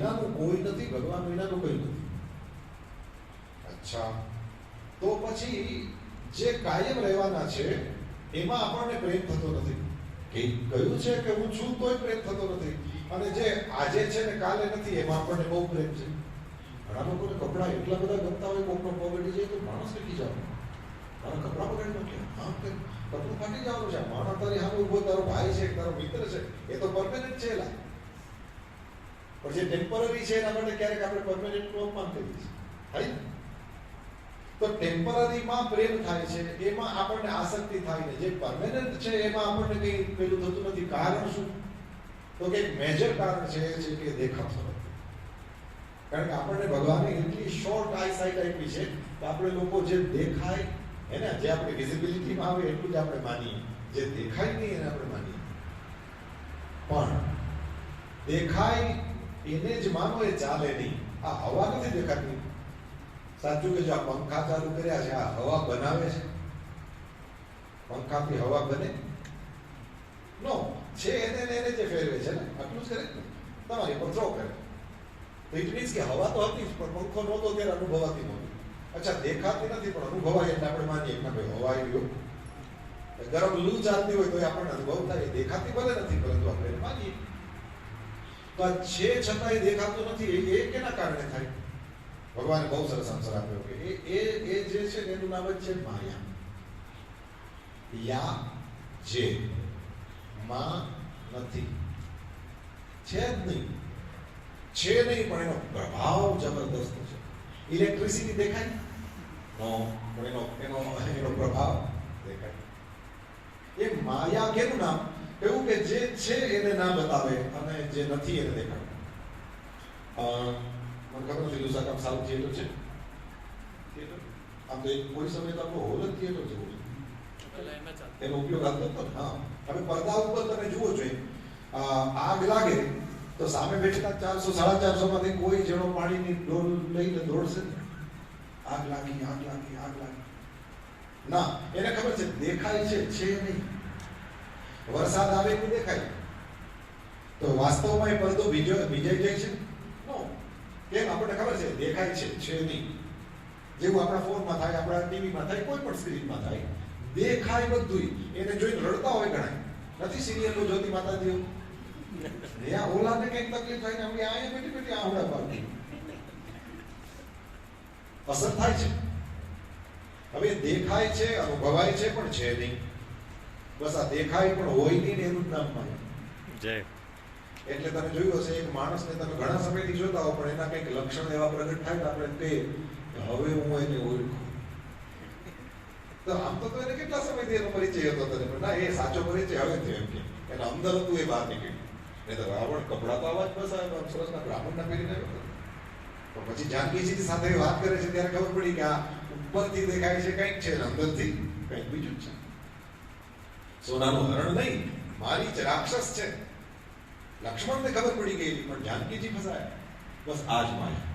વિનાનું કોઈ નથી, ભગવાન વિનાનું કોઈ નથી. અચ્છા, તો પછી જે કાયમ રહેવાના છે એમાં આપણને પ્રેમ થતો નથી. કહ્યું છે કે હું છું તોય પ્રેમ થતો નથી, અને જે આજે છે ને કાલે નથી એમાં આપણને બહુ પ્રેમ છે. ઘણા લોકોને કપડાં એટલા બધા ગમતા હોય, કોકનો પગડી જાય તો માણસ નીકળી જવાનું, મારા કપડાં પકડી નાખ્યા, હા કે કપડું ફાટી જવાનું છે. માણસ તારી સામે ઉભો તારો ભાઈ છે, તારો મિત્ર છે, એ તો પરમેનન્ટ છે એલા. પણ જે ટેમ્પરરી છે એના માટે ક્યારેક આપણે પરમેનન્ટનું અપમાન કરીએ છીએ, થાય. તો ટેમ્પરરીમાં પ્રેમ થાય છે, એમાં આપણને આસક્તિ થાય ને. જે પરમેનન્ટ છે એમાં આપણને કંઈ પેલું થતું નથી. કારણ શું? તો કે એક મેજર કારણ છે કે દેખાતો નથી. કારણ કે આપણને ભગવાને એટલી શોર્ટ આઈ સાઇટ આપી છે કે આપણે લોકો જે દેખાય એને, જે આપણી વિઝિબિલિટીમાં આવે એટલું જ આપણે માનીએ, જે દેખાય નહીં એને આપણે માનીએ. પણ દેખાય એને જ માનો એ ચાલે નહીં. આ હવા નથી દેખાતી. સાચું કે જો આ પંખા ચાલુ કર્યા છે, આ હવા બનાવે છે? પંખાથી હવા બને? નો, છે એને જે ફેરવે છે ને, આટલું જ કરે ને, તમારી પર થ્રો કરે. તો ઇટ મીન્સ કે હવા તો હતી જ, પણ પંખો નહોતો ત્યારે અનુભવાતી નહોતી. અચ્છા, દેખાતી નથી પણ અનુભવાય એટલે આપણે માનીએ કે ભાઈ હવા આવી. ગરમ લૂ ચાલતી હોય તો આપણને અનુભવ થાય. દેખાતી ભલે નથી પરંતુ આપણે એને માનીએ. તો આ છે છતાં એ દેખાતું નથી. એ કેના કારણે થાય? ભગવાને બહુ સરસ આન્સર આપ્યો કે એ જે છે એનું નામ જ છે માયા. યા જે માં નથી, છે જ નહીં. છે નહીં પણ એનો પ્રભાવ જબરદસ્ત છે. ઇલેક્ટ્રિસિટી દેખાય? નો, પણ એનો પ્રભાવ દેખાય. એ માયા કેનું નામ? એવું કે જે છે એને ના બતાવે અને જે નથી એને દેખાડે. મને ખબર નથી દુસરા કામ સારું થિયેટર છે. આમ તો કોઈ સમય તો આપણો હોલ જ થિયેટર જેવું છે. એનો ઉપયોગ આવતો હતો. હા, હવે પડદા ઉપર તમે જુઓ છો, આગ લાગે તો સામે બેઠેલા 400-450 માંથી કોઈ જણો પાણીની ડોલ લઈને દોડશે ને? આગ લાગી ના, એને ખબર છે દેખાય છે નહીં. વરસાદ આવે તો દેખાય, તો વાસ્તવમાં એ પડદો ભીજાઈ જાય છે? નો. કેમ? આપણને ખબર છે દેખાય છે નહીં. જેવું આપણા ફોનમાં થાય, આપણા ટીવીમાં થાય, કોઈ પણ સ્ક્રીનમાં થાય, દેખાય બધું. એને જોઈને રડતા હોય ઘણા. નથી સિરિયલો જોતી માતાજીઓ? ઓલાને કઈક તકલીફ થાય ને આપણે અહીંયા બેઠી આવડા પાડતી અસર થાય છે. હવે દેખાય છે, અનુભવાય છે, પણ છે નહીં. બસ આ દેખાય પણ હોય નહીં ને એનું જ નામ માયા. જય. એટલે તમે જોયું હશે એક માણસને તમે ઘણા સમયથી જોતા હો, પણ એના કંઈક લક્ષણ એવા પ્રગટ થાય તો આપણે તે હવે હું એને ઓળખું. તો આમ તો એને કેટલા સમયથી એનો પરિચય હતો તને, પણ ના, એ સાચો પરિચય હવે થયો. એમ કે એના અંદર હતું એ બહાર નીકળ્યું. એ તો રાવણ કપડા તો આવા જ બસ સરસના બ્રાહ્મણના પહેરીને આવ્યો હતો. પણ પછી જાનકીજી સાથે વાત કરે છે ત્યારે ખબર પડી કે આ ઉપરથી દેખાય છે કંઈક છે, અંદરથી કંઈક બીજું જ છે. સોનાનું હરણ નહીં, મારી જ રાક્ષસ છે. લક્ષ્મણને ખબર પડી ગઈ, પણ જાનકીજી ફસાયા. બસ આ જ માયા.